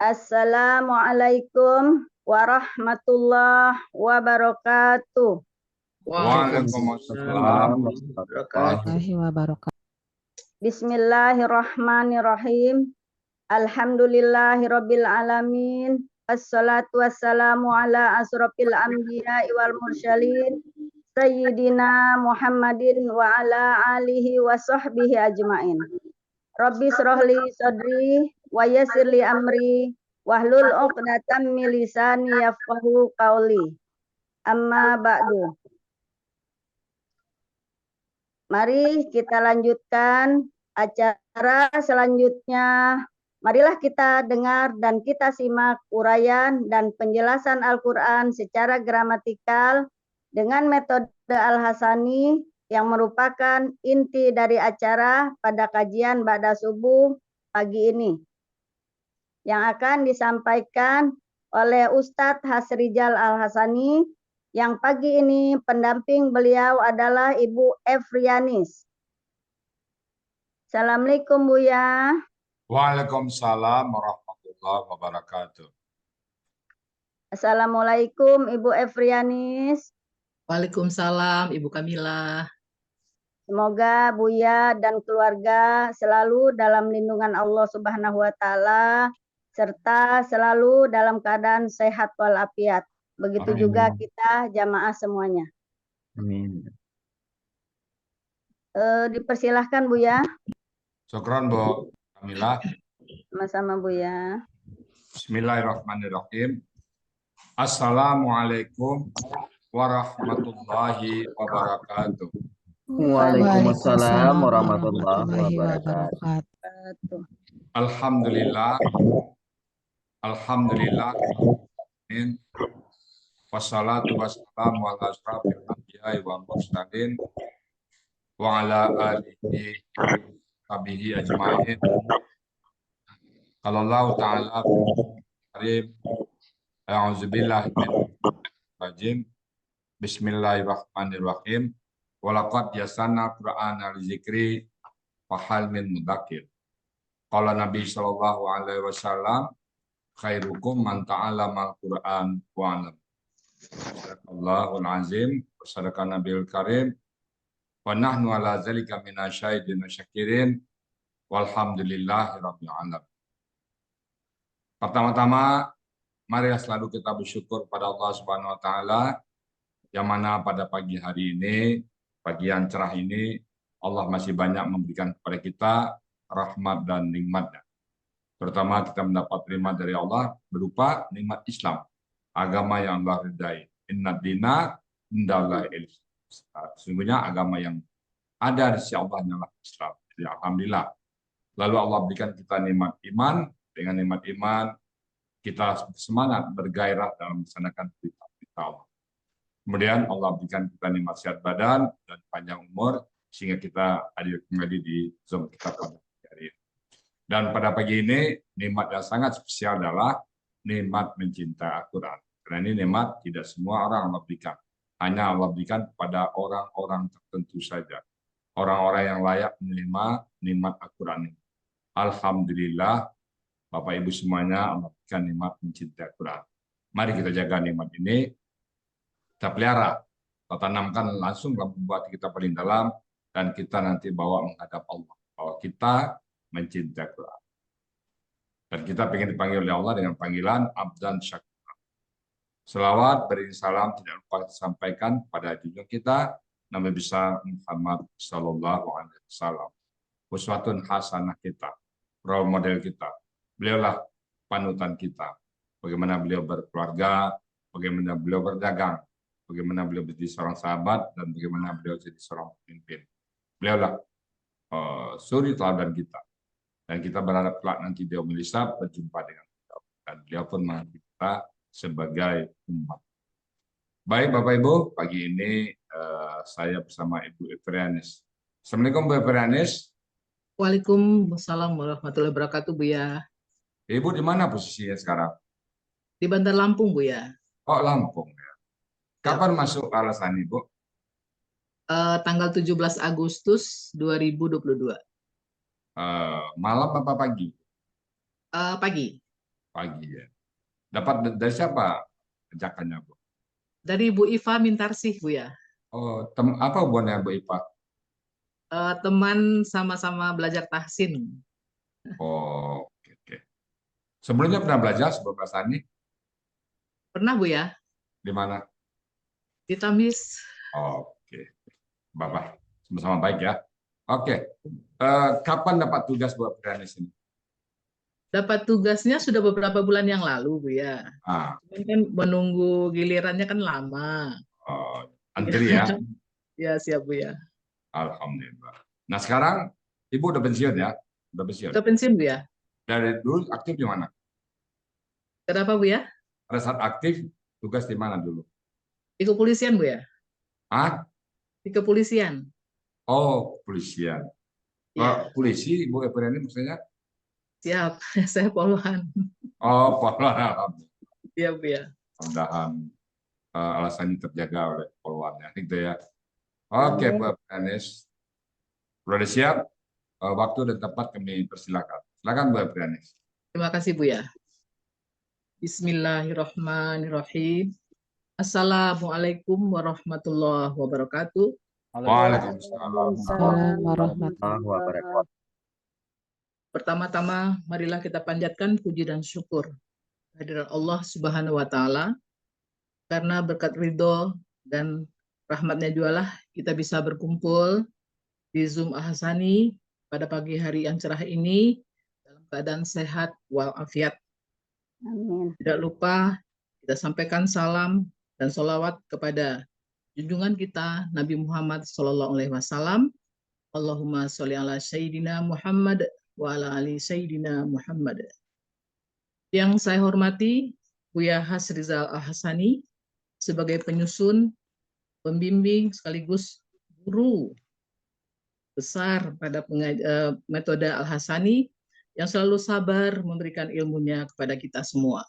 Assalamualaikum warahmatullahi wabarakatuh. Waalaikumsalam warahmatullahi wabarakatuh. Bismillahirrahmanirrahim. Alhamdulillahirabbil alamin. Assalatu wassalamu ala asrofil anbiya'i wal mursalin Sayyidina Muhammadin wa ala alihi wa sahbihi ajmain. Rabbi srohli sodri wa yassirli amri wahlul 'uqdatam min lisani yafqahu qauli. Amma ba'du. Mari kita lanjutkan acara selanjutnya. Marilah kita dengar dan kita simak uraian dan penjelasan Al-Quran secara gramatikal dengan metode Al-Hasani yang merupakan inti dari acara pada kajian ba'da subuh pagi ini. Yang akan disampaikan oleh Ustadz Hasrijal Al-Hasani, yang pagi ini pendamping beliau adalah Ibu Efrianis. Assalamualaikum Buya. Waalaikumsalam warahmatullahi wabarakatuh. Assalamualaikum Ibu Efrianis. Waalaikumsalam Ibu Kamila. Semoga Buya dan keluarga selalu dalam lindungan Allah Subhanahu wa taala serta selalu dalam keadaan sehat walafiat. Begitu Amin. juga kita jamaah semuanya. Amin. Dipersilahkan Buya. Syukran Bu Kamila. Sama-sama Buya. Bismillahirrahmanirrahim. Assalamualaikum warahmatullahi wabarakatuh. Waalaikumsalam warahmatullahi wabarakatuh. Alhamdulillah. Alhamdulillah. Wassalatu wassalamu ala asrafil anbiya'i wa mursalin wa ala alihi wabihi ajma'in. Qala Allah ta'ala karim, a'udzubillahi minasy rajim. Bismillahirrahmanirrahim. Walaqad yasanna Qur'ana lidzikri fahal min mudzakir. Qala Nabi sallallahu alaihi wasallam, khairukum man ta'allama al-Qur'an wa 'allama. Sadaqallahul azim, wa sadaqa nabiyul karim, wa nahnu ala zalika minasyahidin wa syakirin, walhamdulillahi rabbil alamin. Pertama-tama, mari selalu kita bersyukur pada Allah Subhanahu wa taala yang mana pada pagi hari ini, pagi yang cerah ini, Allah masih banyak memberikan kepada kita rahmat dan nikmat-Nya. Terutama kita mendapat nikmat dari Allah berupa nikmat Islam, agama yang Allah ridai. Inna dina indallahi Islam. Sesungguhnya agama yang ada di sisi Allah adalah Islam. Jadi alhamdulillah. Lalu Allah berikan kita nikmat iman. Dengan nikmat iman kita semangat bergairah dalam melaksanakan perintah Allah. Kemudian Allah berikan kita nikmat sehat badan dan panjang umur sehingga kita hadir kembali di Zoom kita pada hari ini. Dan pada pagi ini nikmat yang sangat spesial adalah nikmat mencintai Al-Quran. Karena ini nikmat tidak semua orang Allah berikan. Hanya Allah berikan kepada orang-orang tertentu saja. Orang-orang yang layak menerima nikmat Al-Quran ini. Alhamdulillah, Bapak Ibu semuanya, Allah berikan nikmat mencintai Al-Quran. Mari kita jaga nikmat ini, kita pelihara, kita tanamkan langsung dalam hati kita paling dalam, dan kita nanti bawa menghadap Allah. Bahwa kita mencintai Al-Quran. Dan kita ingin dipanggil oleh Allah dengan panggilan Abdan Syakur. Selawat, beri salam, tidak lupa kita sampaikan pada junjung kita, Nabi besar Muhammad Sallallahu Alaihi Wasallam. Uswatun hasanah kita, role model kita. Beliaulah panutan kita. Bagaimana beliau berkeluarga, bagaimana beliau berdagang, bagaimana beliau menjadi seorang sahabat, dan bagaimana beliau jadi seorang pemimpin. Beliaulah suri teladan kita. Dan kita berharap kelak nanti beliau melisap berjumpa dengan beliau. Dan beliau pun menghadiri kita sebagai umat. Baik Bapak Ibu, pagi ini saya bersama Ibu Efrianis. Assalamualaikum Bu Efrianis. Waalaikumsalam warahmatullahi wabarakatuh Buya. Ibu di mana posisinya sekarang? Di Bandar Lampung Buya. Oh Lampung ya. Kapan masuk alasan Ibu? Tanggal 17 Agustus 2022. Malam apa pagi? Pagi. Pagi ya. Dapat dari siapa ajakannya, Bu? Dari Bu Iva Mintarsih, Bu ya. Oh, apa hubungannya Bu Ipa? Teman sama-sama belajar tahsin. Oh, oke, oke. Sebelumnya pernah belajar sebelum bahasa ini? Pernah, Bu ya, Di mana? di Tamis. Oke, Bapak sama-sama baik ya. Oke, kapan dapat tugas buat Prianis ini? Dapat tugasnya sudah beberapa bulan yang lalu, Bu ya. Ah, Cuman kan menunggu gilirannya kan lama. oh, antri ya. Ya, siap, Bu ya. Alhamdulillah. Nah sekarang Ibu udah pensiun ya? Udah pensiun. Udah pensiun, Bu ya. Dari dulu aktif di mana? Kenapa, Bu ya? Pada saat aktif tugas di mana dulu? Di kepolisian, Bu ya. Ah, Di kepolisian. oh polisian. Ya, Polisi Ibu Epriani maksudnya? siap. Saya poluan. Oh, Polwan. Iya, Bu ya. Mudah-mudahan alasan ini terjaga oleh Polwannya itu ya. Oke, Amin. Pak Prianis. Sudah siap? Waktu dan tempat kami persilakan. Silakan Bu Prianis. Terima kasih, Bu ya. Bismillahirrahmanirrahim. Assalamualaikum warahmatullahi wabarakatuh. Waalaikumsalam. Waalaikumsalam warahmatullahi wabarakatuh. Pertama-tama, marilah kita panjatkan puji dan syukur kehadirat Allah Subhanahu wa Ta'ala, karena berkat ridho dan rahmatnya jualah kita bisa berkumpul di Zoom Ahasani pada pagi hari yang cerah ini dalam keadaan sehat walafiat. Amin. Tidak lupa kita sampaikan salam dan sholawat kepada junjungan kita Nabi Muhammad SAW. Allahumma sholli ala Sayyidina Muhammad wa ala ali Sayyidina Muhammad. Yang saya hormati Buya Hasrizal Al-Hasani sebagai penyusun, pembimbing sekaligus guru besar pada metode Al-Hasani yang selalu sabar memberikan ilmunya kepada kita semua.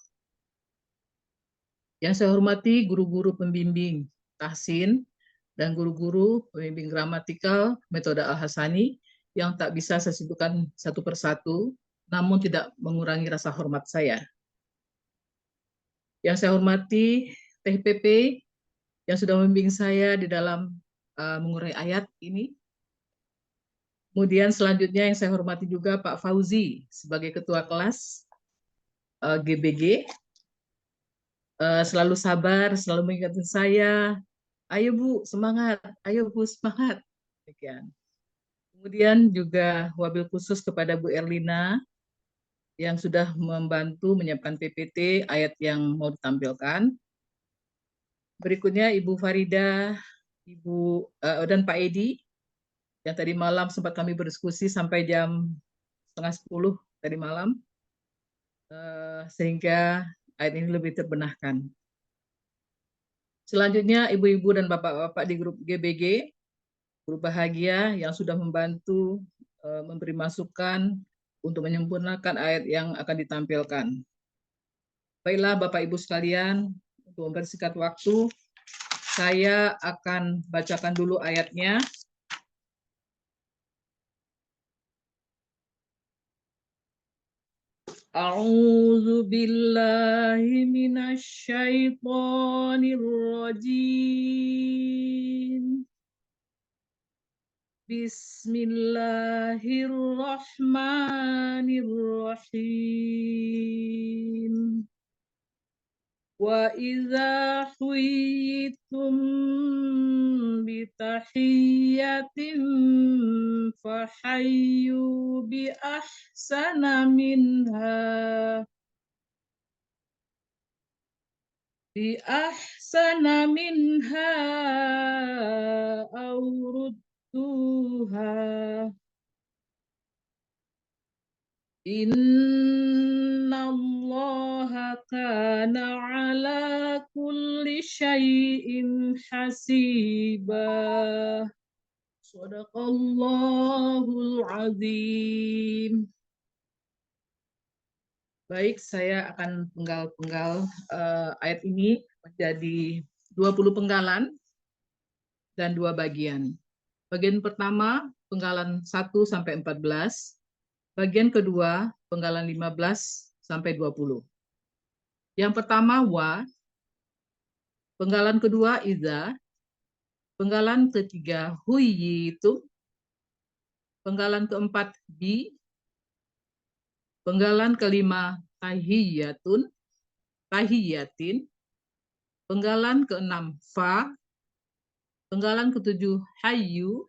Yang saya hormati guru-guru pembimbing tahsin dan guru-guru pembimbing gramatikal metode Al-Hasani yang tak bisa saya sebutkan satu persatu, namun tidak mengurangi rasa hormat saya. Yang saya hormati TPP yang sudah membimbing saya di dalam mengurai ayat ini. Kemudian selanjutnya yang saya hormati juga Pak Fauzi sebagai ketua kelas GBG. Selalu sabar, selalu mengingatkan saya, ayo Bu, semangat, ayo Bu, semangat. Demikian. Kemudian juga wabil khusus kepada Bu Erlina yang sudah membantu menyiapkan PPT ayat yang mau ditampilkan. Berikutnya Ibu Farida, Ibu dan Pak Edi yang tadi malam sempat kami berdiskusi sampai jam 9:30 tadi malam, sehingga ayat ini lebih terbenahkan. Selanjutnya ibu-ibu dan bapak-bapak di grup GBG, grup bahagia yang sudah membantu memberi masukan untuk menyempurnakan ayat yang akan ditampilkan. Baiklah Bapak Ibu sekalian, untuk mempersingkat waktu, saya akan bacakan dulu ayatnya. A'udzu billahi minasy syaithanir rajim. Bismillahirrahmanirrahim. Wa idza huyitum bitahiyyatin fahayyu bi ahsana minha aw rudduha. Innallaha kana ala kulli syai'in hasiba. Shadaqallahul azim. Baik, saya akan penggal-penggal ayat ini menjadi 20 penggalan dan 2 bagian. Bagian pertama, penggalan 1 sampai 14. Bagian kedua, penggalan 15 sampai 20. Yang pertama wa, penggalan kedua iza, penggalan ketiga huyitum, penggalan keempat bi, penggalan kelima tahiyatun, tahiyatin, penggalan keenam fa, penggalan ketujuh hayyu,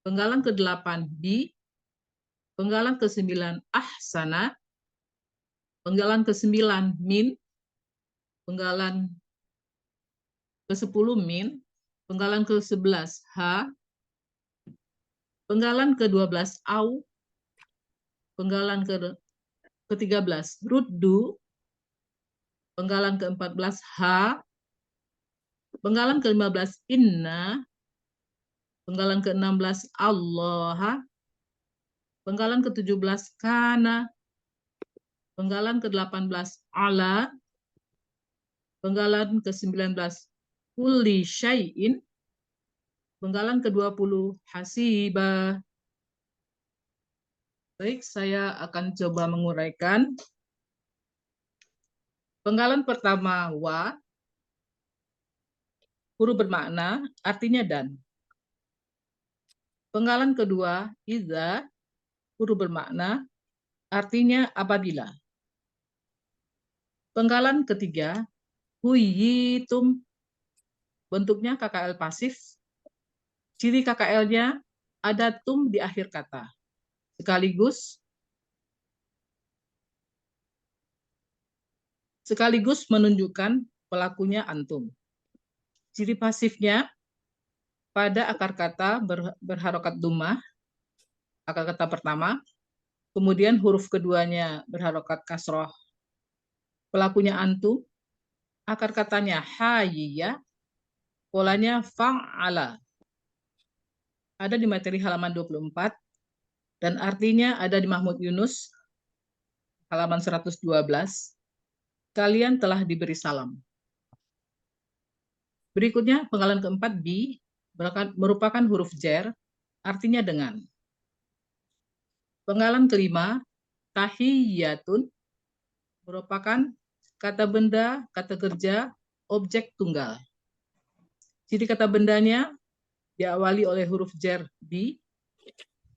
penggalan kedelapan bi, penggalan kesembilan ahsana, penggalan kesembilan min, penggalan ke-10 min, penggalan ke-11 ha, penggalan ke-12 au, penggalan ke-13 ruddu, penggalan ke-14 ha, penggalan ke-15 inna, penggalan ke-16 Allah, penggalan ke-17 kana, penggalan ke-18 ala, penggalan ke-19 kulli syai'in, penggalan ke-20 hasiba. Baik, saya akan coba menguraikan. Penggalan pertama wa, huruf bermakna artinya dan. Penggalan kedua iza, huruf bermakna artinya apabila. Penggalan ketiga huyitum, bentuknya KKL pasif. Ciri KKL-nya ada tum di akhir kata. Sekaligus menunjukkan pelakunya antum. Ciri pasifnya pada akar kata berharokat dhammah, akar kata pertama, kemudian huruf keduanya berharokat kasroh, pelakunya antum, akar katanya hayya, polanya fa'ala. Ada di materi halaman 24 dan artinya ada di Mahmud Yunus halaman 112. Kalian telah diberi salam. Berikutnya penggalan keempat bi, merupakan huruf jar, artinya dengan. Penggalan kelima tahiyyatun, merupakan kata benda, kata kerja, objek tunggal. Ciri kata bendanya diawali oleh huruf jar bi,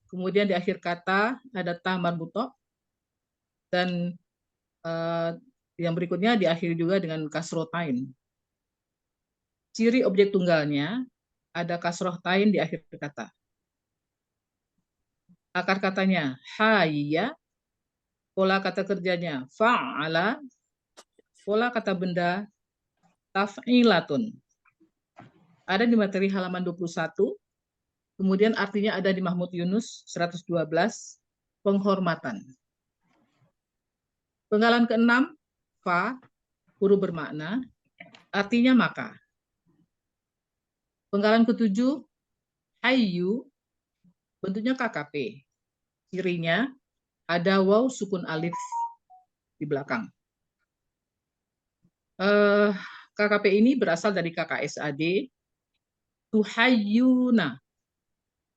kemudian di akhir kata ada ta marbutoh, dan yang berikutnya diakhiri juga dengan kasrotain. Ciri objek tunggalnya ada kasroh tain di akhir kata. Akar katanya hayya, pola kata kerjanya fa'ala, pola kata benda taf'ilatun. Ada di materi halaman 21, kemudian artinya ada di Mahmud Yunus 112, penghormatan. Penggalan keenam fa, huruf bermakna artinya maka. Penggalan ketujuh hayyu, bentuknya KKP. Cirinya ada waw sukun alif di belakang. KKP ini berasal dari KKSAD tuhayyuna.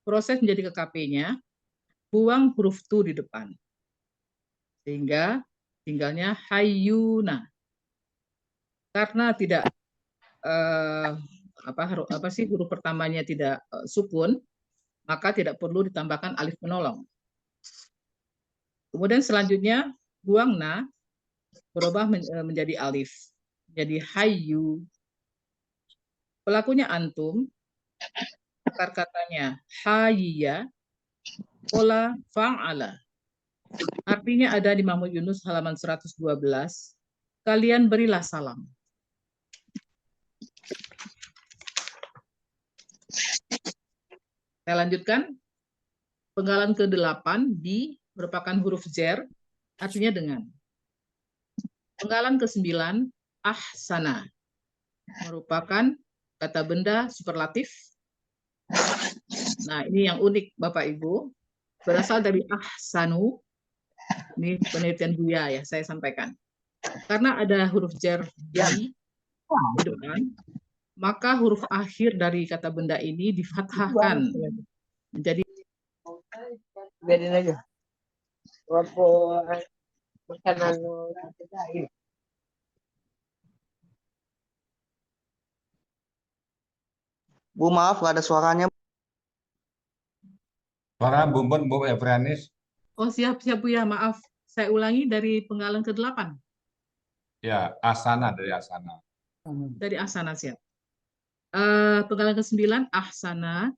Proses menjadi KKP-nya buang huruf tu di depan. Sehingga tinggalnya hayyuna. Karena tidak huruf pertamanya tidak sukun, maka tidak perlu ditambahkan alif penolong. Kemudian selanjutnya buang na, berubah menjadi alif, jadi hayyu. Pelakunya antum, akar katanya hayya, pola fa'ala. Artinya ada di Mahmud Yunus halaman 112. Kalian berilah salam. Saya lanjutkan. Penggalan ke-8 di merupakan huruf jar, artinya dengan. Penggalan ke-9 ahsana, merupakan kata benda superlatif. Nah, ini yang unik Bapak Ibu, berasal dari ahsanu. Ini penelitian Buya ya, saya sampaikan. Karena ada huruf jar di depan, maka huruf akhir dari kata benda ini difathahkan menjadi Bu, maaf nggak ada suaranya. Suara Bumbun, Bu Efrianis. Oh, siap Bu ya, maaf. Saya ulangi dari penggalan ke-8. Ya, asana dari asana. Dari asana, siap. Penggalan ke-9, ahsana.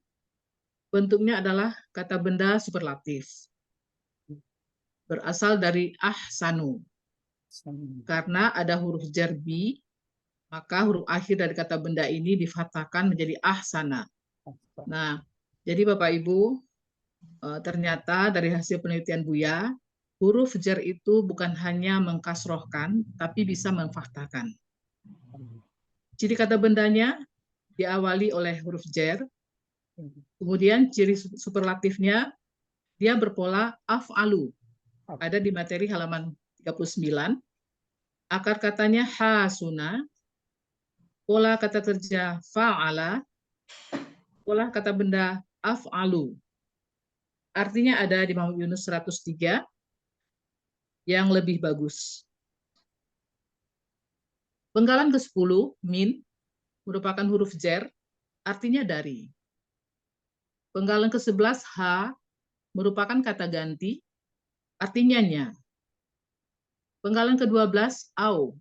Bentuknya adalah kata benda superlatif. Berasal dari ahsanu. Karena ada huruf jar bi, maka huruf akhir dari kata benda ini difathahkan menjadi ahsana. Nah, jadi Bapak Ibu, ternyata dari hasil penelitian Buya, huruf jar itu bukan hanya mengkasrohkan, tapi bisa memfathahkan. Ciri kata bendanya diawali oleh huruf jar, kemudian ciri superlatifnya dia berpola af'alu. Ada di materi halaman 39. Akar katanya hasuna, pola kata kerja fa'ala, pola kata benda af'alu. Artinya ada di Muhammad Yunus 103 yang lebih bagus. Penggalan ke-10, min, merupakan huruf jar, artinya dari. Penggalan ke-11, ha, merupakan kata ganti, artinya nya. Penggalan ke-12, au,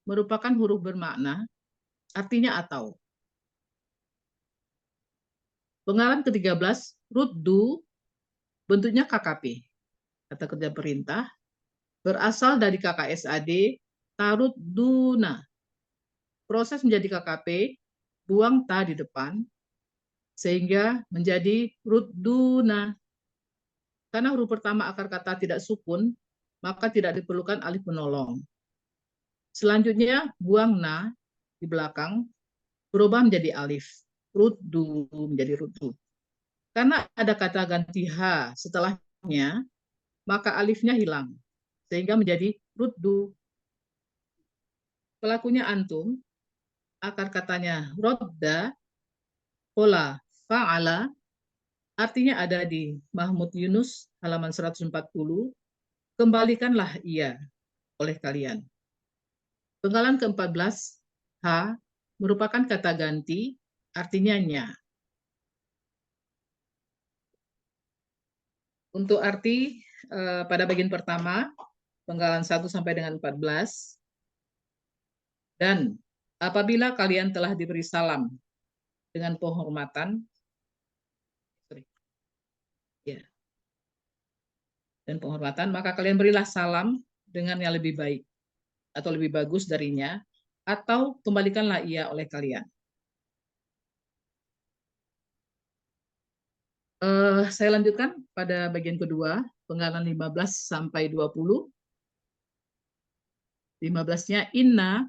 merupakan huruf bermakna, artinya atau. Penggalan ke-13, ruddu, bentuknya KKP, kata kerja perintah, berasal dari KKSAD, tarudduna. Proses menjadi KKP, buang ta di depan, sehingga menjadi rudduna. Karena huruf pertama akar kata tidak sukun, maka tidak diperlukan alif penolong. Selanjutnya, buang na di belakang, berubah menjadi alif. Ruddu menjadi ruddu. Karena ada kata ganti ha setelahnya, maka alifnya hilang, sehingga menjadi ruddu. Pelakunya antum, akar katanya rodda, pola fa'ala, artinya ada di Mahmud Yunus halaman 140, kembalikanlah ia oleh kalian. Penggalan ke-14, ha, merupakan kata ganti, artinya nya. Untuk arti pada bagian pertama, penggalan 1 sampai dengan 14, dan apabila kalian telah diberi salam dengan penghormatan, maka kalian berilah salam dengan yang lebih baik atau lebih bagus darinya, atau kembalikanlah ia oleh kalian. Saya lanjutkan pada bagian kedua, penggalan 15 sampai 20. 15-nya inna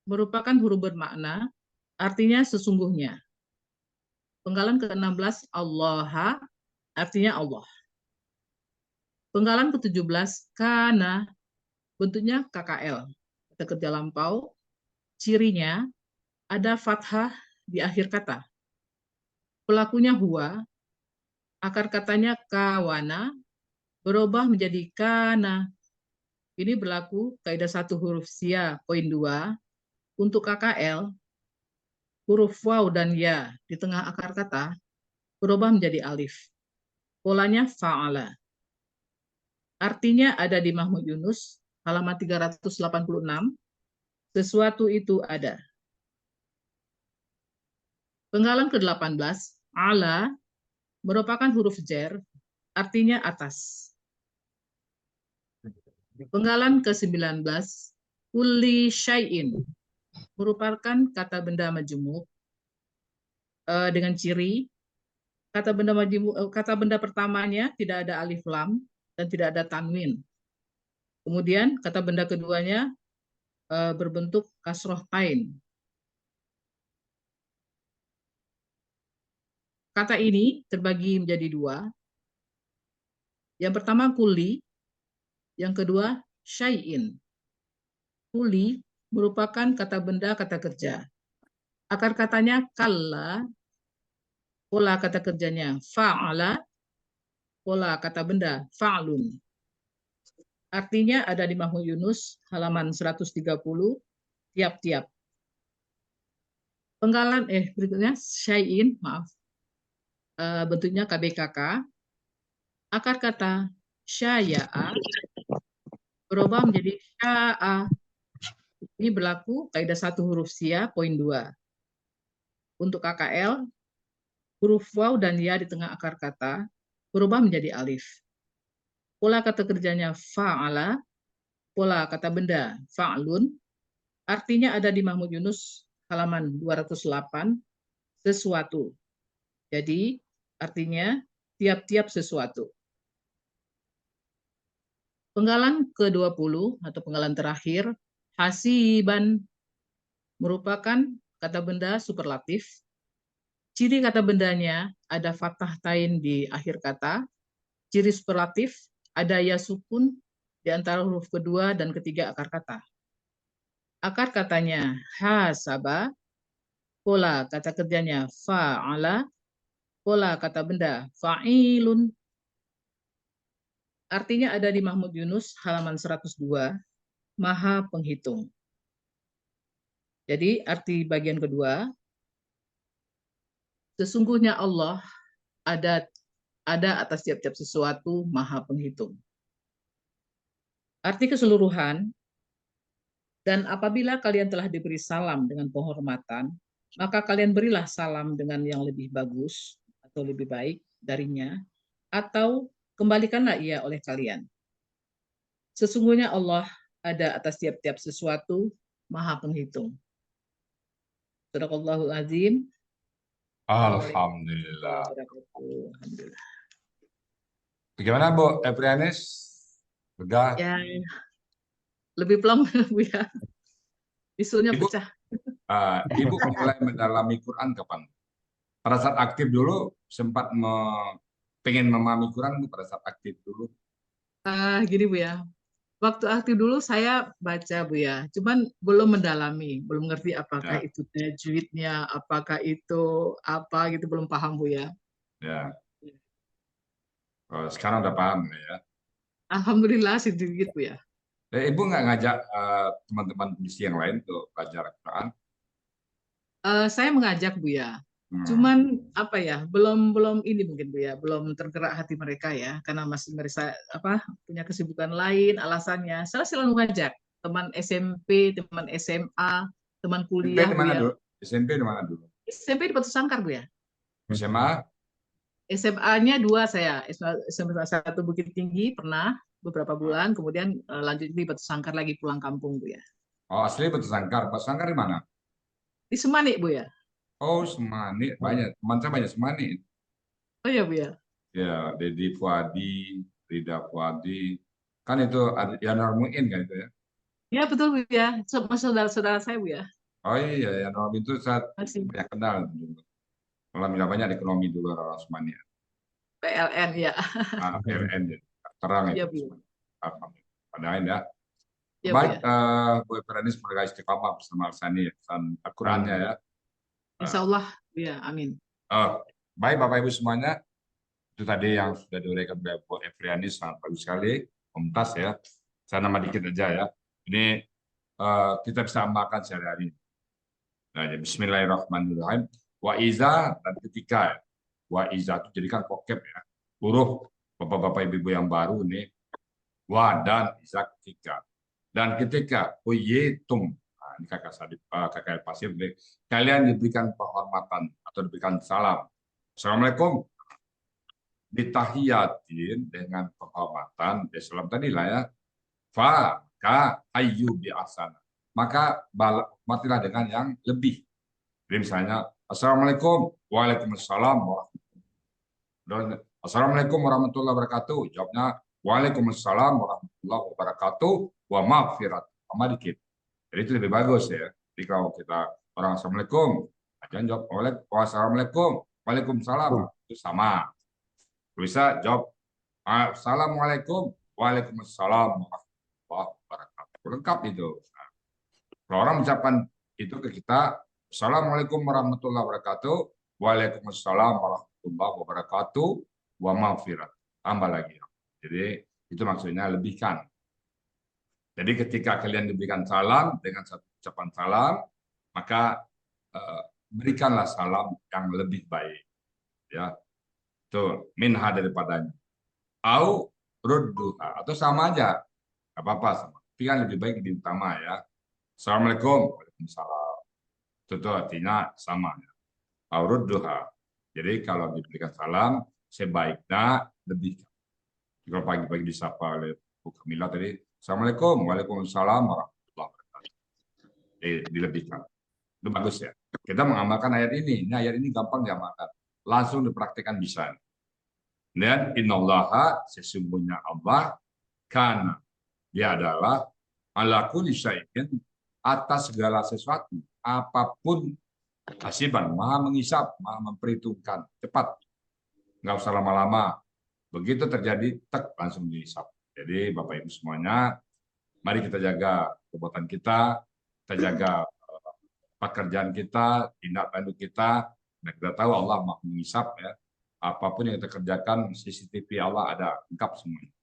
merupakan huruf bermakna, artinya sesungguhnya. Penggalan ke-16 Allah, artinya Allah. Penggalan ke-17 kana, bentuknya KKL, kata kerja lampau. Cirinya ada fathah di akhir kata. Pelakunya huwa, akar katanya kawana, berubah menjadi kana. Ini berlaku kaidah 1 huruf sia, poin 2. Untuk KKL, huruf waw dan ya di tengah akar kata berubah menjadi alif. Polanya fa'ala. Artinya ada di Mahmud Yunus, halaman 386, sesuatu itu ada. Penggalan ke-18, ala, merupakan huruf jar, artinya atas. Penggalan ke-19, kulli syai'in, merupakan kata benda majemuk dengan ciri kata benda majemuk, kata benda pertamanya tidak ada alif lam dan tidak ada tanwin. Kemudian kata benda keduanya berbentuk kasroh tain. Kata ini terbagi menjadi 2. Yang pertama kuli, yang kedua syai'in. Kuli merupakan kata benda kata kerja. Akar katanya kalla, pola kata kerjanya fa'ala, pola kata benda fa'lun. Artinya ada di Mahmud Yunus halaman 130, tiap-tiap. Penggalan berikutnya syai'in, maaf. Bentuknya KBKK. Akar kata syaya'a berubah menjadi sya'a. Ini berlaku kaidah 1 huruf sia, poin 2. Untuk KKL, huruf waw dan ya di tengah akar kata berubah menjadi alif. Pola kata kerjanya fa'ala, pola kata benda fa'lun, artinya ada di Mahmud Yunus halaman 208, sesuatu. Jadi artinya tiap-tiap sesuatu. Penggalan ke-20 atau penggalan terakhir, hasiban, merupakan kata benda superlatif. Ciri kata bendanya ada fathah tain di akhir kata. Ciri superlatif ada ya sukun di antara huruf kedua dan ketiga akar kata. Akar katanya hasaba, pola kata kerjanya fa'ala, pola kata benda fa'ilun. Artinya ada di Mahmud Yunus halaman 102, Maha Penghitung. Jadi arti bagian kedua, sesungguhnya Allah ada atas tiap-tiap sesuatu, Maha Penghitung. Arti keseluruhan, dan apabila kalian telah diberi salam dengan penghormatan, maka kalian berilah salam dengan yang lebih bagus atau lebih baik darinya, atau kembalikanlah ia oleh kalian. Sesungguhnya Allah ada atas tiap-tiap sesuatu, Maha Penghitung. Sadaqallahul azim. Alhamdulillah. Alhamdulillah. Bagaimana Bu Eprianis? Lega? Ya, lebih plong Bu ya. Bisulnya Ibu, pecah. Ibu mulai mendalami Quran kapan? Pada saat aktif dulu sempat pengen memahami Quran Bu pada saat aktif dulu. Gini Bu ya. Waktu aktif dulu saya baca Bu ya, cuman belum mendalami, belum ngerti apakah Ya. itu tajwidnya, apakah itu apa gitu, belum paham Bu ya. Ya. Sekarang udah paham ya. Alhamdulillah sedikit Bu ya. Ibu nggak ngajak teman-teman polisi yang lain untuk belajar Quran? Saya mengajak Bu ya. Hmm. Cuman apa ya, belum ini mungkin Bu ya, belum tergerak hati mereka ya, karena masih mereka punya kesibukan lain, alasannya. Saya selalu mengajak teman SMP, teman SMA, teman kuliah SMP di Bu mana ya. dulu? SMP di mana dulu? SMP di Batu Sangkar Bu ya. SMA? SMA-nya 2 saya, SMA 1 Bukit Tinggi pernah beberapa bulan, kemudian lanjut di Batu Sangkar lagi pulang kampung Bu ya. Oh asli Batu Sangkar. Batu Sangkar di mana? Di Semanik Bu ya. Oh Semani, banyak. Teman saya banyak Semani. Oh ya Bu ya. Ya, Dedi Fuadi, Rida Fuadi. Kan itu Yanar Muin kan itu ya? Ya betul Bu ya, saudara-saudara saya Bu ya. Oh iya, Yanar Muin itu saya Masih banyak kenal dulu. Alhamdulillah banyak ekonomi dulu orang Semani. PLN ya. PLN jadi terang Iya itu. Bu. Alhamdulillah. Padahal ya. Ya, Baik, Bu, ya. Bu Feranis semoga istiqamah bersama Sani pesan Al-Qurannya ya. Insya Allah, ya, amin. Baik Bapak Ibu semuanya, itu tadi yang sudah diuraikan oleh Bu Efrianis, sangat bagus sekali, mumtaz ya. Saya nama dikit aja ya. Ini kita bisa amalkan sehari-hari. Nah, ya, Bismillahirrahmanirrahim. Wa iza dan ketika. Wa iza itu jadikan vocab ya. Huruf Bapak-Bapak Ibu yang baru nih. Wa dan iza ketika. Dan ketika uyitum, nah, ini kakak pasif, kalian diberikan penghormatan atau diberikan salam. Assalamualaikum. Ditahiyatin dengan penghormatan, salam tadi lah ya. Fa ka ayyu bi asana. Maka matilah dengan yang lebih. Jadi misalnya Assalamualaikum, Waalaikumsalam warahmatullahi. Assalamualaikum warahmatullahi wabarakatuh. Jawabnya Waalaikumsalam warahmatullahi wabarakatuh wa maghfirat. Sama dikit. Jadi itu lebih bagus ya. Jadi kalau kita orang Assalamualaikum, jangan jawab Wassalamualaikum, Waalaikumsalam. Itu sama. Bisa jawab Assalamualaikum, Waalaikumsalam warahmatullahi wabarakatuh. Lengkap itu. Nah, kalau orang mengucapkan itu ke kita, Assalamualaikum warahmatullahi wabarakatuh, Waalaikumsalam warahmatullahi wabarakatuh, wa maghfirat. Tambah lagi. Jadi itu maksudnya lebihkan. Jadi ketika kalian diberikan salam dengan satu ucapan salam, maka berikanlah salam yang lebih baik. Ya, tuh minha daripadanya. Au rudduha, atau sama aja, nggak apa-apa sama. Tapi kan lebih baik di utama ya. Assalamualaikum, waalaikumsalam. Itu artinya sama ya. Au rudduha. Jadi kalau diberikan salam, sebaiknya lebih. Kalau pagi-pagi disapa oleh Bu Kamila tadi, Assalamualaikum, waalaikumsalam warahmatullahi wabarakatuh. Dilebihkan. Itu bagus ya. Kita mengamalkan ayat ini. Ini ayat ini gampang diamalkan. Langsung dipraktikkan bisa. Dan innallaha, sesungguhnya Allah, kana, dia adalah ala kulli syai'in, atas segala sesuatu, apapun hasiban, maha mengisap, maha memperhitungkan, cepat. Nggak usah lama-lama. Begitu terjadi, tek, langsung dihisap. Jadi Bapak Ibu semuanya, mari kita jaga perbuatan kita jaga pekerjaan kita, tindak tanduk kita. Nah, kita tahu Allah maha mengisap ya. Apapun yang kita kerjakan, CCTV Allah ada lengkap semuanya.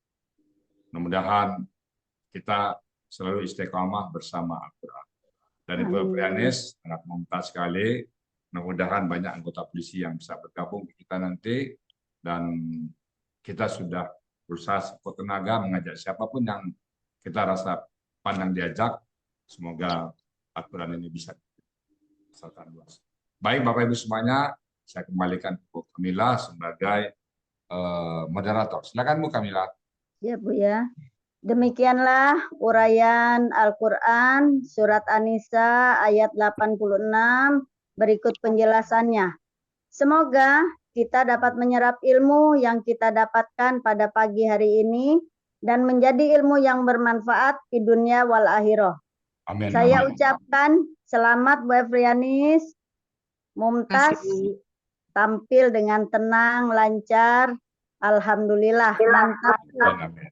Mudah-mudahan kita selalu istiqamah bersama Al-Quran. Dan Ibu Prianis sangat mumtaz sekali. Mudah-mudahan banyak anggota polisi yang bisa bergabung ke kita nanti. Dan kita sudah berusaha sekuat tenaga mengajak siapapun yang kita rasa pandang diajak. Semoga Al-Quran ini bisa disalurkan luas. Baik Bapak Ibu semuanya, saya kembalikan ke Bu Kamila sebagai moderator. Silakan Bu Kamila. Ya Bu ya. Demikianlah uraian Al-Quran surat An-Nisa ayat 86 berikut penjelasannya. Semoga kita dapat menyerap ilmu yang kita dapatkan pada pagi hari ini dan menjadi ilmu yang bermanfaat di dunia wal akhirah. Amin. Saya Amin. ucapkan selamat Bu Efrianis, mumtaz, tampil dengan tenang, lancar. Alhamdulillah, mantap. Amin.